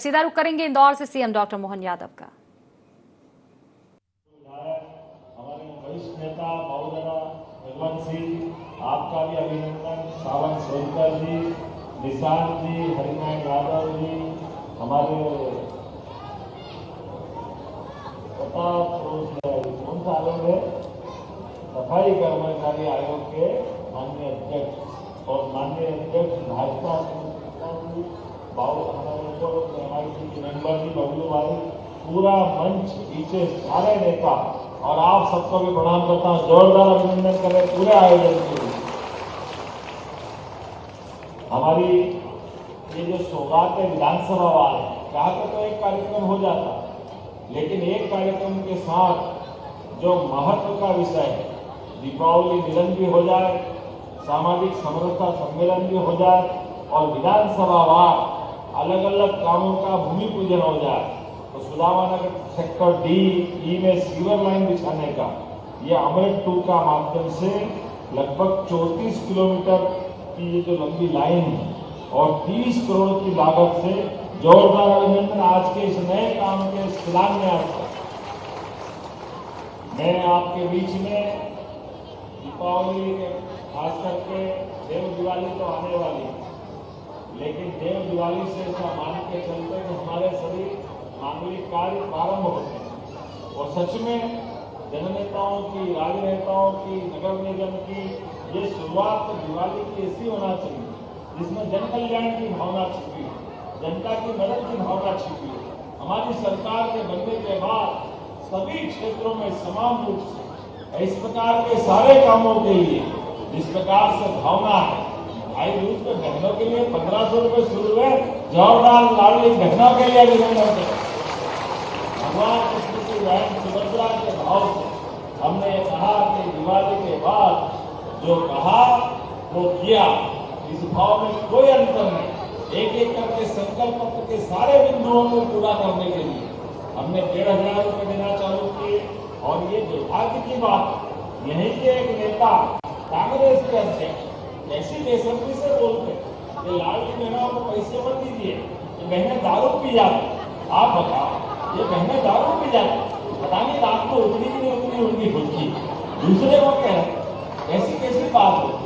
सीधा रुख करेंगे इंदौर से सीएम डॉक्टर मोहन यादव का। हमारे वरिष्ठ नेता बहुजन भगवंत सिंह, आपका भी अभिनंदन। सावंत सोनकर जी, निशांत जी, हरिनारायण यादव जी, हमारे कौन सा आयोग है, सफाई कर्मचारी आयोग के माननीय अध्यक्ष और माननीय अध्यक्ष भाजपा MIC के मेंबर जी बबलू भाई, पूरा मंच पीछे सारे नेता और आप सबको भी प्रणाम करता हूं। जोरदार अभिनंदन करें पूरे आयोजन के लिए। हमारी ये जो सौगात है विधानसभा वाले चाहते तो एक कार्यक्रम हो जाता, लेकिन एक कार्यक्रम के साथ जो महत्व का विषय है, दीपावली मिलन भी हो जाए, सामाजिक समरसता सम्मेलन भी हो जाए और विधानसभा वार अलग अलग कामों का भूमि पूजन हो जाए, तो सुदामानगर सेक्टर D में सीवर लाइन बिछाने का ये अमृत 2 का माध्यम से लगभग 34 किलोमीटर की ये जो लंबी लाइन है और 30 करोड़ की लागत से जोरदार अभिनंदन आज के इस नए काम के शिलान्यास का। मैं आपके बीच में दीपावली के खास करके देव दिवाली तो आने वाली है, लेकिन देव दिवाली से ऐसा मान के चलते कि हमारे सभी मांगलिक कार्य प्रारंभ होते हैं और सच में जननेताओं की, राजनेताओं की, नगर निगम की ये शुरुआत तो दिवाली की ऐसी होना चाहिए जिसमें जन कल्याण की भावना छिपी है, जनता की मदद की भावना छिपी है। हमारी सरकार के बनने के बाद सभी क्षेत्रों में समान रूप से इस प्रकार के सारे कामों के लिए जिस प्रकार से भावना है, भाई दूज पे बहनों के लिए 1500 रुपए शुरू है, जोरदार लाडली बहनों के लिए अभिनंदन करें। भगवान कृष्ण की बहन सुभद्रा के भाव से हमने कहा कि दिवाली के बाद जो कहा वो किया, इस भाव में कोई अंतर नहीं। एक एक करके संकल्प पत्र के सारे बिंदुओं को पूरा करने के लिए हमने 1500 रुपए देना चालू किए। और ये दुर्भाग्य की बात, यहीं के एक नेता कांग्रेस के अध्यक्ष ऐसी बेसब्री से बोलते कि लाडली बहनों को पैसे मत दीजिए, ये बहनें दारू पी जाती। आप बताओ, ये बहनें दारू पी जाती, पता नहीं रात को उतनी की नहीं उतनी उनकी खुद की। दूसरे को कह रहे ऐसी कैसी बात होती।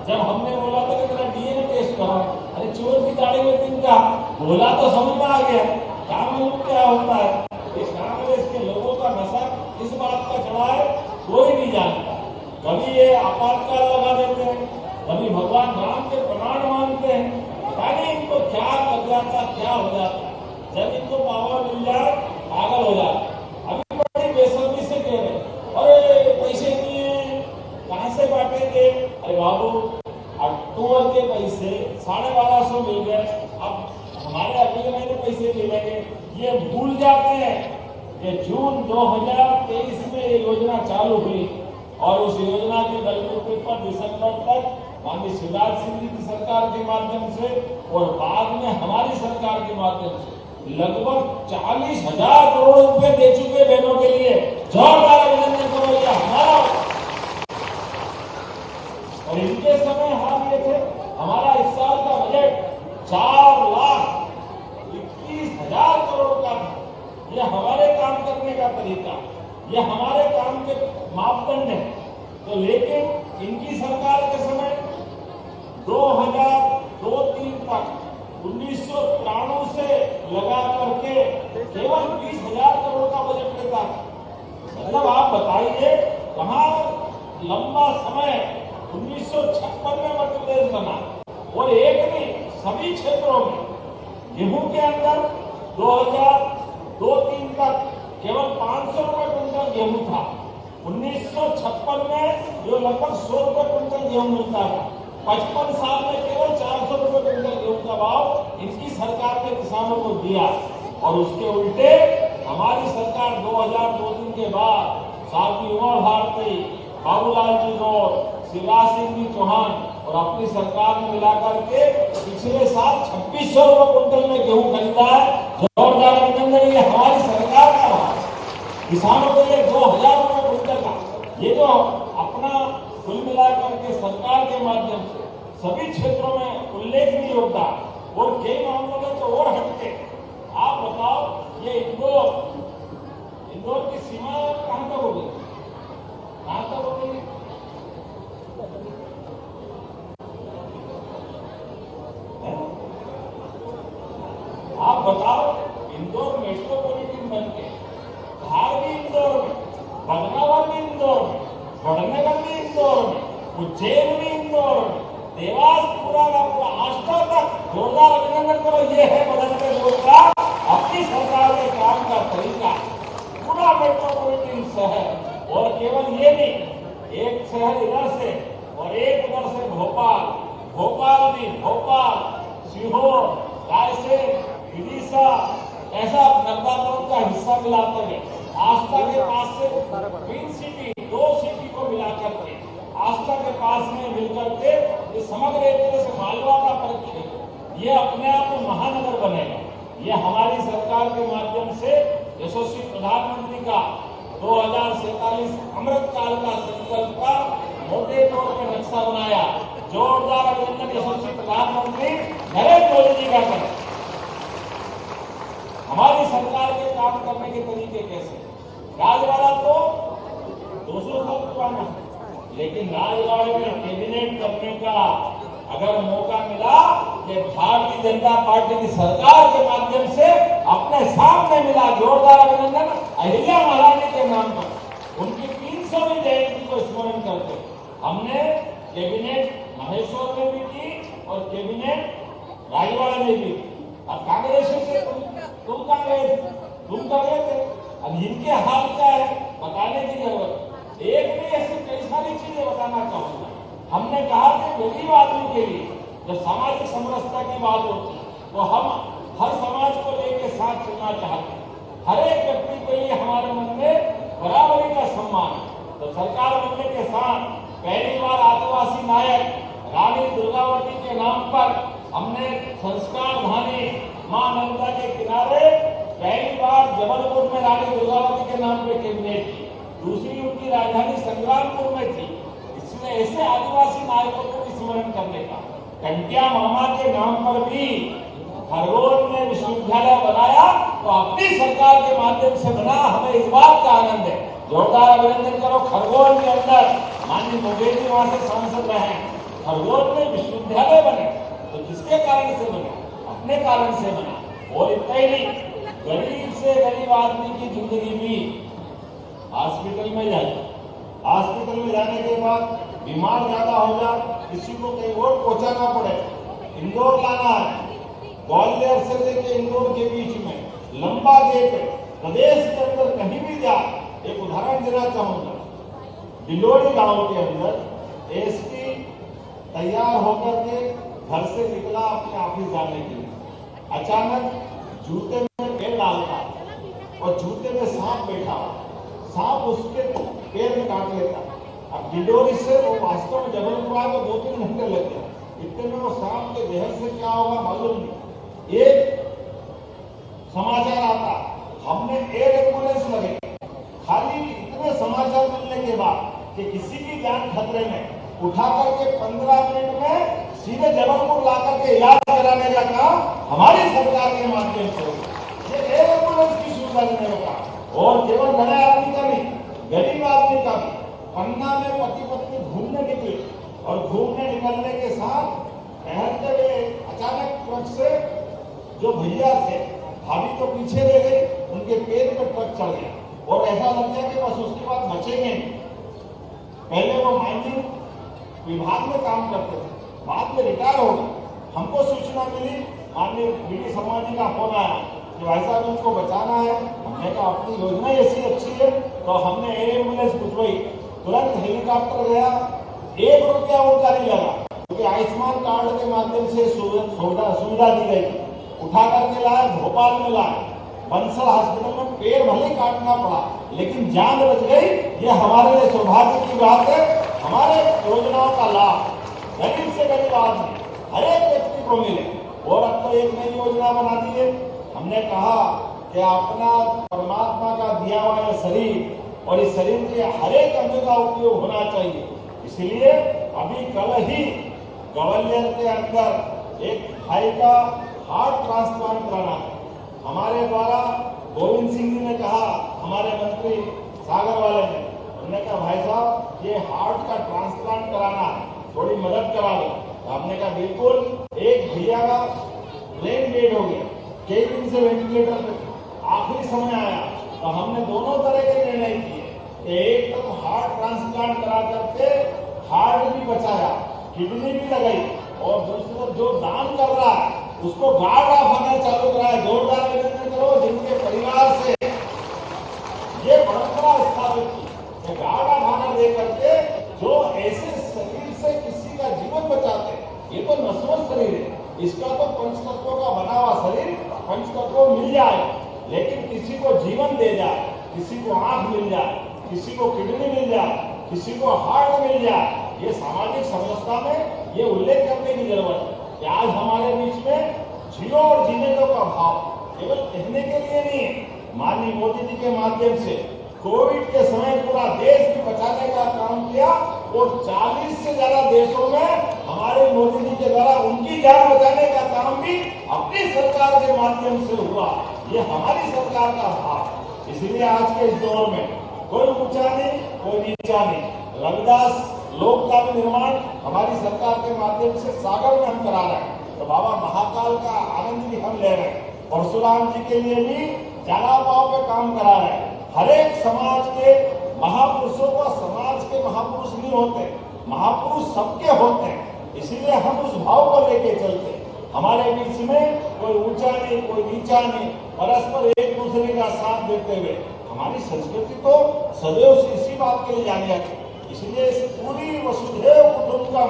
जब हमने बोला था कि तेरा DNA टेस्ट करो, अरे चोर की दाढ़ी में तिनका बोला तो समझ में आ गया, क्या मालूम क्या होता है। इस कांग्रेस के लोगों का नशा इस बात का चढ़ा है कोई नहीं जानता। कभी ये आपातकाल लगा देते हैं, कभी भगवान राम के प्रमाण मानते हैं, पता नहीं इनको क्या लग जाता, क्या हो जाता। जब इनको पावर मिल जाए पागल हो जाए। अभी बड़ी बेसब्री से कह रहे अरे पैसे नहीं है, कहां से बांटेंगे। अरे बाबू, अक्टूबर के पैसे 1250 मिल गए, अब हमारे अगले महीने पैसे मिलेंगे, ये भूल जाते हैं कि जून 2023 में ये योजना चालू हुई और उस योजना के बलबूते पर दिसंबर तक माननीय शिवराज सिंह जी की सरकार के माध्यम से और बाद में हमारी सरकार के माध्यम से लगभग 40,000 करोड़ रुपए दे चुके बहनों के लिए। जोरदार अभिनंदन करो, ये हमारा। और इनके समय हाल ये थे, हमारा इस साल का बजट 4,21,000 करोड़ का था। ये हमारे काम करने का तरीका, ये हमारे काम के मापदंड है। तो लेकिन इनकी सरकार के समय 2002-03 तक 1993 से लगा करके केवल 20,000 करोड़ का बजट लेता था। मतलब आप बताइए कहाँ लंबा समय 1956 में मध्य प्रदेश बना और एक नहीं सभी क्षेत्रों में। गेहूं के अंदर 2002-03 तक केवल 500 रुपए क्विंटल गेहूं था। 1956 में जो लगभग 100 रुपए क्विंटल गेहूं मिलता था, 55 साल में केवल 400 रुपए क्विंटल गेहूं का भाव इनकी सरकार ने किसानों को दिया। और उसके उल्टे हमारी सरकार 2002-03 के बाद साथी उमा भारती, बाबूलाल जी गौर, शिवराज सिंह जी चौहान और अपनी सरकार में मिलाकर के पिछले साल 2600 रुपए क्विंटल में गेहूं खरीदा है। जोरदार अभिनंदन, ये हमारी सरकार का भाव। किसानों के लिए 2,000 रुपए क्विंटल का ये जो अपना कुल मिलाकर के सरकार के माध्यम से सभी क्षेत्रों में उल्लेखनीय योगदान और कई मामलों में तो और हटके इंदौर की सीमा कहां तक होगी, कहां तक होगी? आप बताओ, इंदौर मेट्रोपॉलिटन बन के धार भी इंदौर में, बदनावर भी इंदौर में, वडनगर भी इंदौर में, उज्जैन भी इंदौर में, देवास पूरा का पूरा आष्टा तक जोरदार अभिनंदन करो। ये है बदलते दौर का अपनी सरकार के काम का तरीका। पूरा मेट्रोपॉलिटन शहर, और केवल ये नहीं, एक शहर इधर से और एक उधर से भोपाल, भोपाल भी, भोपाल, सीहोर, रायसेन, विदिशा, ऐसा नर्मदापुरम का हिस्सा मिलाकर के आस्था के पास से 3 सिटी, 2 सिटी को मिलाकर के आस्था के पास में मिलकर के ये समग्र एक तरह से मालवा का परिक्षेत्र ये अपने आप में महानगर बनेगा। ये हमारी सरकार के माध्यम से यशस्वी प्रधानमंत्री का 2047 अमृत काल का संकल्प का मोटे तौर पर नक्शा बनाया। जोरदार अभिनंदन यशस्वी प्रधानमंत्री नरेंद्र मोदी जी का करें। हमारी सरकार के काम करने के तरीके कैसे, राजवाड़ा तो 200 साल पुराना, लेकिन राजवाड़े में कैबिनेट करने का अगर मौका मिला, ये भारतीय जनता पार्टी की सरकार के माध्यम से अपने सामने मिला। जोरदार अभिनंदन अहिल्या महारानी के नाम पर, उनकी 300वीं जयंती को स्मरण करते हमने कैबिनेट महेश्वर में भी की और कैबिनेट राजवाड़ा में भी की। अब कांग्रेस से तुम कांग्रेस तुम कर रहे थे, अब इनके हाल क्या है बताने की जरूरत। एक नहीं, ऐसी कई सारी चीजें बताना चाहूंगा। हमने कहा कि गरीब आदमी के लिए जब सामाजिक समरसता की बात होती है तो हम हर समाज को लेकर साथ चलना चाहते हैं। हर एक व्यक्ति के लिए हमारे मन में बराबरी का सम्मान है। तो सरकार बनने के साथ पहली बार आदिवासी नायक रानी दुर्गावती के नाम पर हमने संस्कार धानी मां नर्मदा के किनारे पहली बार जबलपुर में रानी दुर्गावती के नाम पे कैबिनेट की। दूसरी उनकी राजधानी संग्रामपुर में थी। इसमें ऐसे आदिवासी नायकों को भी स्मरण करने का, कंटिया मामा के नाम पर भी खरगोन में विश्वविद्यालय बनाया तो अपनी सरकार के माध्यम से बना। हमें इस बात का आनंद है। जोरदार अभिनंदन करो। खरगोन के अंदर माननीय मोदी वहां से सांसद रहे, खरगोन में विश्वविद्यालय बने तो किसके कारण से बने? अपने कारण से बना। और इतना ही नहीं, गरीब से गरीब आदमी की जिंदगी भी हॉस्पिटल में जाए, हॉस्पिटल में जाने के बाद बीमार ज्यादा हो जाए, किसी को कहीं और पहुंचाना पड़े, इंदौर लाना है, ग्वालियर से लेकर इंदौर के बीच में लंबा गेट है। प्रदेश के अंदर कहीं भी जाए, एक उदाहरण देना चाहूंगा। डिंडोरी गांव के अंदर एसपी तैयार होकर के घर से निकला अपने ऑफिस जाने के लिए, अचानक जूते में पैर डालता और जूते में सांप बैठा, सांप उसके पैर में काट लेता। अब डिंडोरी से वो वास्तव में जबलपुर आया तो 2-3 घंटे लग गए। इतने में वो सांप के जहर से क्या होगा मालूम नहीं। एक समाचार आता, हमने एयर एम्बुलेंस लगे। खाली इतने समाचार मिलने के बाद कि किसी की जान खतरे में, उठा करके 15 मिनट में सीधे जबलपुर लाकर के इलाज कराने का काम हमारी सरकार के माध्यम से ये एयर एम्बुलेंस की सुविधा देने का। और केवल बड़े आदमी का नहीं, गरीब आदमी का भी। पन्ना में पति पत्नी घूमने निकले और घूमने निकलने के साथ टहलते हुए अचानक ट्रक से जो भैया थे, भाभी तो पीछे रह गई, उनके पैर में ट्रक चढ़ गया और ऐसा लग गया कि बस उसके बाद बचेंगे नहीं। पहले वो माइनिंग विभाग में काम करते थे, बाद में रिटायर हो गए। हमको सूचना मिली, माननीय बीडी समाजी का फोन आया कि भाई साहब उनको बचाना है। हमने कहा अपनी योजना ऐसी अच्छी है तो हमने एयर एम्बुलेंस बुलवाई, तुरंत हेलीकॉप्टर गया। 1 रुपया उनका नहीं लगा क्योंकि आयुष्मान कार्ड के माध्यम से सुविधा दी गई। उठा करके लाए, भोपाल में लाए, बंसल हॉस्पिटल में पैर भले काटना पड़ा लेकिन जान बच गई। ये हमारे लिए सौभाग्य की बात है। हमारे योजनाओं का लाभ गरीब से गरीब आदमी हर एक व्यक्ति को मिले। और अब तो एक नई योजना बना दी है। हमने कहा कि अपना परमात्मा का दिया हुआ है शरीर, और इस शरीर के हर एक अंग का उपयोग होना चाहिए। इसलिए अभी कल ही ग्वालियर के अंदर एक भाई का हार्ट ट्रांसप्लांट कराना है। हमारे द्वारा गोविंद सिंह जी ने कहा, हमारे मंत्री सागर वाले ने, उन्होंने कहा भाई साहब ये हार्ट का ट्रांसप्लांट कराना है, थोड़ी मदद करा दो। आपने कहा बिल्कुल। एक भैया का ब्रेन डेड हो गया, कई दिन से वेंटिलेटर पे, आखिरी समय आया तो हमने दोनों तरह के निर्णय किए। एक तो हार्ट ट्रांसप्लांट करा करके हार्ट भी बचाया, किडनी भी लगाई, और दूसरा जो दान कर रहा है उसको गार्ड ऑफ ऑनर चालू कराया। जोरदार अभिनंदन करो जिनके परिवार से ये परंपरा स्थापित की, गार्ड ऑफ ऑनर दे करके जो ऐसे शरीर से किसी का जीवन बचाते। ये तो नश्वर शरीर है, इसका तो पंचतत्वों का बना हुआ शरीर, पंचतत्व मिल जाए, लेकिन किसी को जीवन दे जाए, किसी को आंख मिल जाए, किसी को किडनी मिल जाए, किसी को हार्ट मिल जाए, ये सामाजिक समरसता में ये उल्लेख करने की जरूरत है कि आज हमारे बीच में जियो और जीने का भाव केवल कहने के लिए नहीं है। माननीय मोदी जी के माध्यम से कोविड के समय पूरा देश भी बचाने का काम किया, और 40 से ज्यादा देशों में हमारे मोदी जी के द्वारा उनकी जान बचाने का काम भी अपनी सरकार के माध्यम से हुआ। ये हमारी सरकार का भाव। इसलिए आज के इस दौर में कोई ऊंचा नहीं, कोई नीचा नहीं। रविदास लोक का भी निर्माण हमारी सरकार के माध्यम से सागर में हम करा रहे हैं, तो बाबा महाकाल का आनंद भी हम ले रहे हैं। परशुराम जी के लिए भी जलाभाव पे काम करा रहे हैं। हर एक समाज के महापुरुषों को समाज के महापुरुष नहीं होते, महापुरुष सबके होते हैं। इसीलिए हम उस भाव को लेके चलते। हमारे बीच में कोई ऊंचा नहीं, कोई नीचा नहीं, परस्पर एक दूसरे का साथ देते हुए। हमारी संस्कृति तो सदैव से इसी बात के लिए जानी जाती है। इसलिए इस पूरी वसुधैव कुटुंबकम,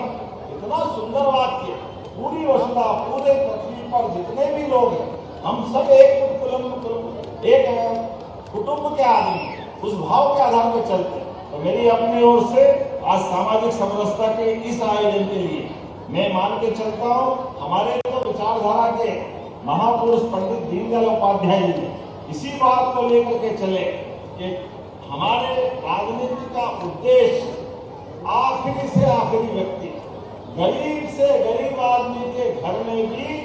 इतना सुंदर वाक्य, पूरी वसुधा, पूरे पृथ्वी पर जितने भी लोग हैं, हम सब एक कुटुंब के आदमी, उस भाव के आधार पर चलते हैं। तो मेरी अपनी ओर से आज सामाजिक समरसता के इस आयोजन के लिए मैं मान के चलता हूँ, हमारे तो विचारधारा के महापुरुष पंडित दीनदयाल उपाध्याय जी ने इसी बात को लेकर के चले कि हमारे राजनीति का उद्देश्य आखिरी से आखिरी व्यक्ति, गरीब से गरीब आदमी के घर में भी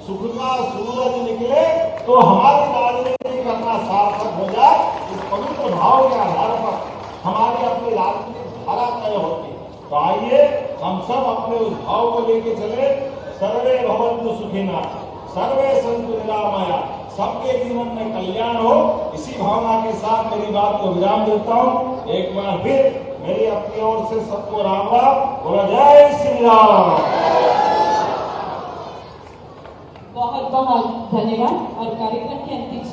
सुख का सूरज निकले तो हमारी राजनीति करना सार्थक हो जाए। इस पवित्र भाव के आधार पर हमारी अपनी राजनीतिक धारा तय होती है। तो आइए हम सब अपने उस भाव को लेके चले। सर्वे भवन्तु सुखिनः, सर्वे सन्तु निरामया, सबके जीवन में कल्याण हो। इसी भावना के साथ मेरी बात को विराम देता हूँ। एक बार फिर मेरी अपनी ओर से सबको राम राम, बोला जय श्री राम। बहुत बहुत धन्यवाद। और कार्यक्रम के अंतिम